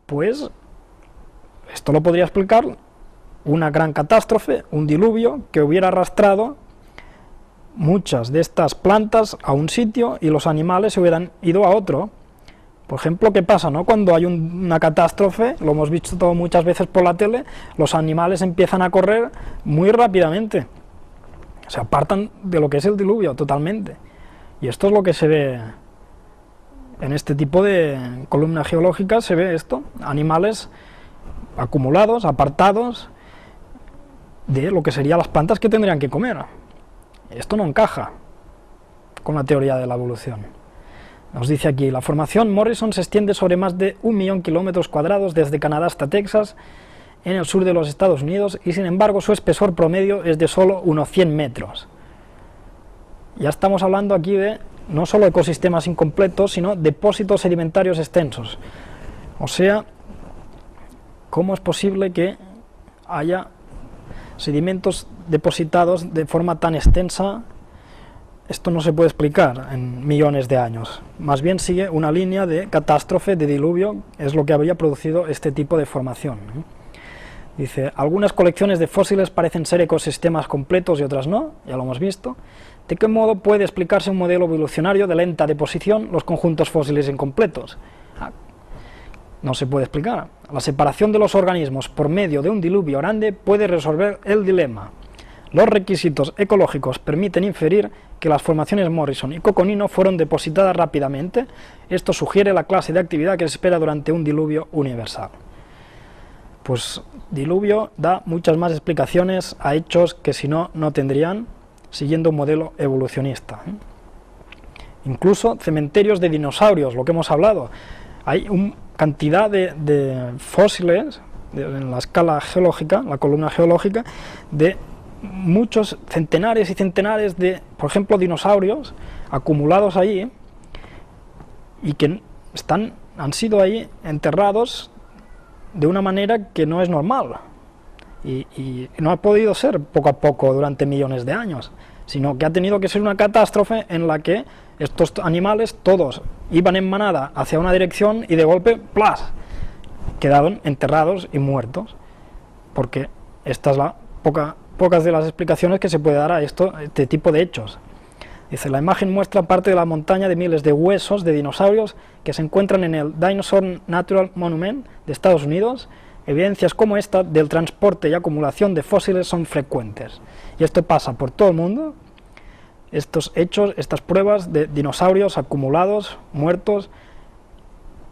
Pues esto lo podría explicar una gran catástrofe, un diluvio que hubiera arrastrado muchas de estas plantas a un sitio y los animales se hubieran ido a otro. Por ejemplo, ¿qué pasa, no? Cuando hay una catástrofe, lo hemos visto muchas veces por la tele, los animales empiezan a correr muy rápidamente, se apartan de lo que es el diluvio totalmente. Y esto es lo que se ve en este tipo de columnas geológicas, se ve esto, animales acumulados, apartados de lo que serían las plantas que tendrían que comer. Esto no encaja con la teoría de la evolución. Nos dice aquí, la formación Morrison se extiende sobre más de 1 millón de kilómetros cuadrados desde Canadá hasta Texas, en el sur de los Estados Unidos, y sin embargo su espesor promedio es de solo unos 100 metros. Ya estamos hablando aquí de no solo ecosistemas incompletos, sino depósitos sedimentarios extensos. O sea, ¿cómo es posible que haya sedimentos depositados de forma tan extensa? Esto no se puede explicar en millones de años, más bien sigue una línea de catástrofe, de diluvio, es lo que habría producido este tipo de formación. Dice, algunas colecciones de fósiles parecen ser ecosistemas completos y otras no, ya lo hemos visto. ¿De qué modo puede explicarse un modelo evolucionario de lenta deposición los conjuntos fósiles incompletos? No se puede explicar. La separación de los organismos por medio de un diluvio grande puede resolver el dilema. Los requisitos ecológicos permiten inferir que las formaciones Morrison y Coconino fueron depositadas rápidamente. Esto sugiere la clase de actividad que se espera durante un diluvio universal. Pues diluvio da muchas más explicaciones a hechos que si no, no tendrían, siguiendo un modelo evolucionista. Incluso cementerios de dinosaurios, lo que hemos hablado. Hay una cantidad de fósiles en la escala geológica, la columna geológica, de muchos centenares y centenares de, por ejemplo, dinosaurios acumulados allí y que han sido ahí enterrados de una manera que no es normal y no ha podido ser poco a poco durante millones de años, sino que ha tenido que ser una catástrofe en la que estos animales todos iban en manada hacia una dirección y de golpe, ¡plas!, quedaron enterrados y muertos, porque esta es la pocas de las explicaciones que se puede dar a este tipo de hechos. Dice, la imagen muestra parte de la montaña de miles de huesos de dinosaurios que se encuentran en el Dinosaur Natural Monument de Estados Unidos. Evidencias como esta del transporte y acumulación de fósiles son frecuentes. Y esto pasa por todo el mundo, estos hechos, estas pruebas de dinosaurios acumulados, muertos,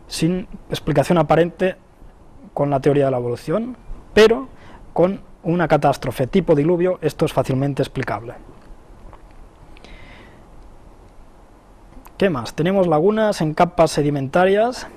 sin explicación aparente con la teoría de la evolución, pero con una catástrofe tipo diluvio, esto es fácilmente explicable. ¿Qué más? Tenemos lagunas en capas sedimentarias,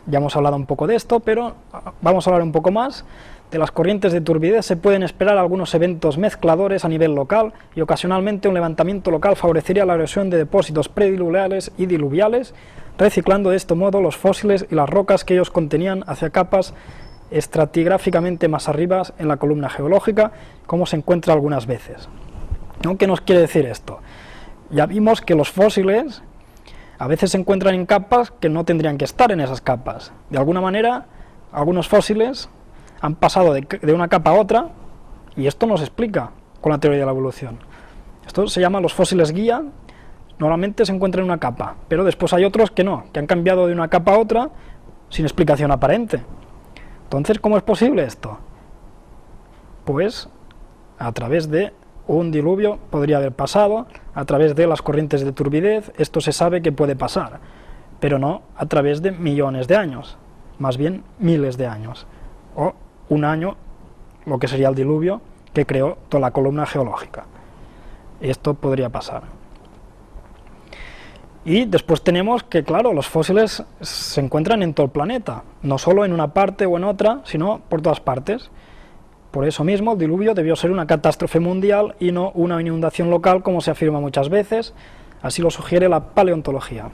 ya hemos hablado un poco de esto, pero vamos a hablar un poco más. De las corrientes de turbidez se pueden esperar algunos eventos mezcladores a nivel local y ocasionalmente un levantamiento local favorecería la erosión de depósitos prediluviales y diluviales, reciclando de este modo los fósiles y las rocas que ellos contenían hacia capas estratigráficamente más arriba en la columna geológica, como se encuentra algunas veces. ¿No? ¿Qué nos quiere decir esto? Ya vimos que los fósiles a veces se encuentran en capas que no tendrían que estar en esas capas. De alguna manera, algunos fósiles han pasado de una capa a otra, y esto nos explica con la teoría de la evolución. Esto se llama los fósiles guía, normalmente se encuentran en una capa, pero después hay otros que no, que han cambiado de una capa a otra sin explicación aparente. Entonces, ¿cómo es posible esto? Pues a través de un diluvio podría haber pasado, a través de las corrientes de turbidez, esto se sabe que puede pasar, pero no a través de millones de años, más bien miles de años, o un año, lo que sería el diluvio, que creó toda la columna geológica. Esto podría pasar. Y después tenemos que, claro, los fósiles se encuentran en todo el planeta, no solo en una parte o en otra, sino por todas partes. Por eso mismo, el diluvio debió ser una catástrofe mundial y no una inundación local, como se afirma muchas veces, así lo sugiere la paleontología.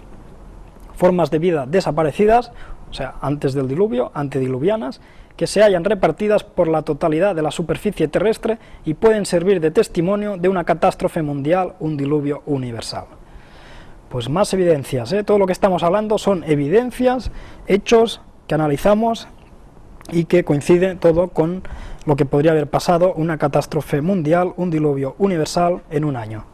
Formas de vida desaparecidas, o sea, antes del diluvio, antediluvianas, que se hallan repartidas por la totalidad de la superficie terrestre y pueden servir de testimonio de una catástrofe mundial, un diluvio universal. Pues más evidencias, todo lo que estamos hablando son evidencias, hechos que analizamos y que coincide todo con lo que podría haber pasado, una catástrofe mundial, un diluvio universal en un año.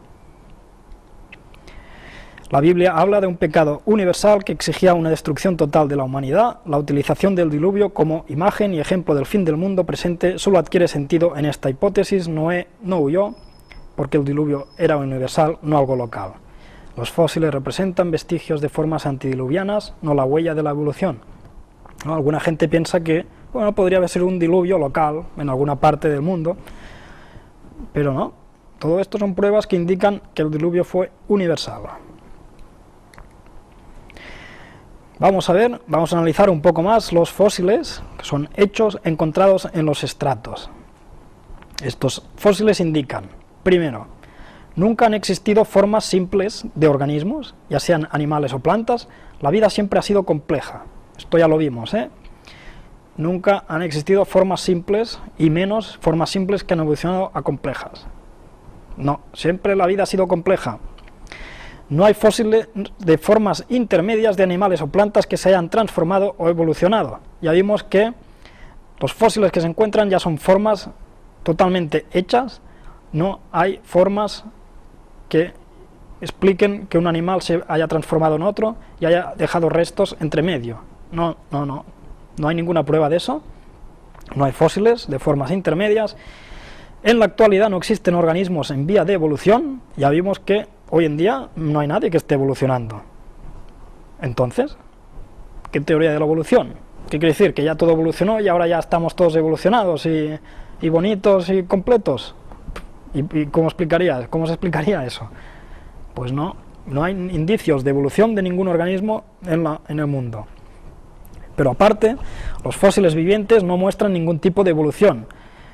La Biblia habla de un pecado universal que exigía una destrucción total de la humanidad. La utilización del diluvio como imagen y ejemplo del fin del mundo presente solo adquiere sentido en esta hipótesis. Noé no huyó porque el diluvio era universal, no algo local. Los fósiles representan vestigios de formas antidiluvianas, no la huella de la evolución. ¿No? Alguna gente piensa que podría ser un diluvio local en alguna parte del mundo, pero no. Todo esto son pruebas que indican que el diluvio fue universal. Vamos a analizar un poco más los fósiles, que son hechos encontrados en los estratos. Estos fósiles indican, primero, nunca han existido formas simples de organismos, ya sean animales o plantas. La vida siempre ha sido compleja. Esto ya lo vimos, ¿eh? Nunca han existido formas simples, y menos formas simples que han evolucionado a complejas. No, siempre la vida ha sido compleja. No hay fósiles de formas intermedias de animales o plantas que se hayan transformado o evolucionado. Ya vimos que los fósiles que se encuentran ya son formas totalmente hechas, no hay formas que expliquen que un animal se haya transformado en otro y haya dejado restos entre medio. No hay ninguna prueba de eso. No hay fósiles de formas intermedias. En la actualidad no existen organismos en vía de evolución. Ya vimos que hoy en día no hay nadie que esté evolucionando. Entonces, ¿qué teoría de la evolución? ¿Qué quiere decir? ¿Que ya todo evolucionó y ahora ya estamos todos evolucionados y bonitos y completos? ¿Y cómo se explicaría eso? Pues no hay indicios de evolución de ningún organismo en el mundo. Pero aparte, los fósiles vivientes no muestran ningún tipo de evolución.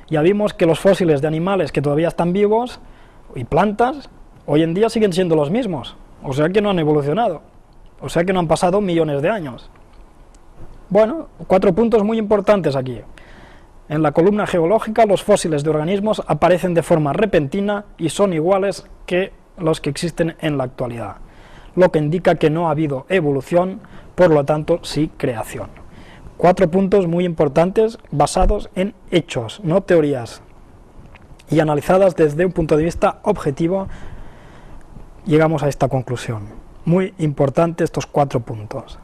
Ya vimos que los fósiles de animales que todavía están vivos y plantas, hoy en día siguen siendo los mismos, o sea que no han evolucionado, o sea que no han pasado millones de años. Bueno, 4 puntos muy importantes aquí. En la columna geológica, los fósiles de organismos aparecen de forma repentina y son iguales que los que existen en la actualidad, lo que indica que no ha habido evolución, por lo tanto sí creación. 4 puntos muy importantes basados en hechos, no teorías, y analizadas desde un punto de vista objetivo, llegamos a esta conclusión. Muy importante estos 4 puntos.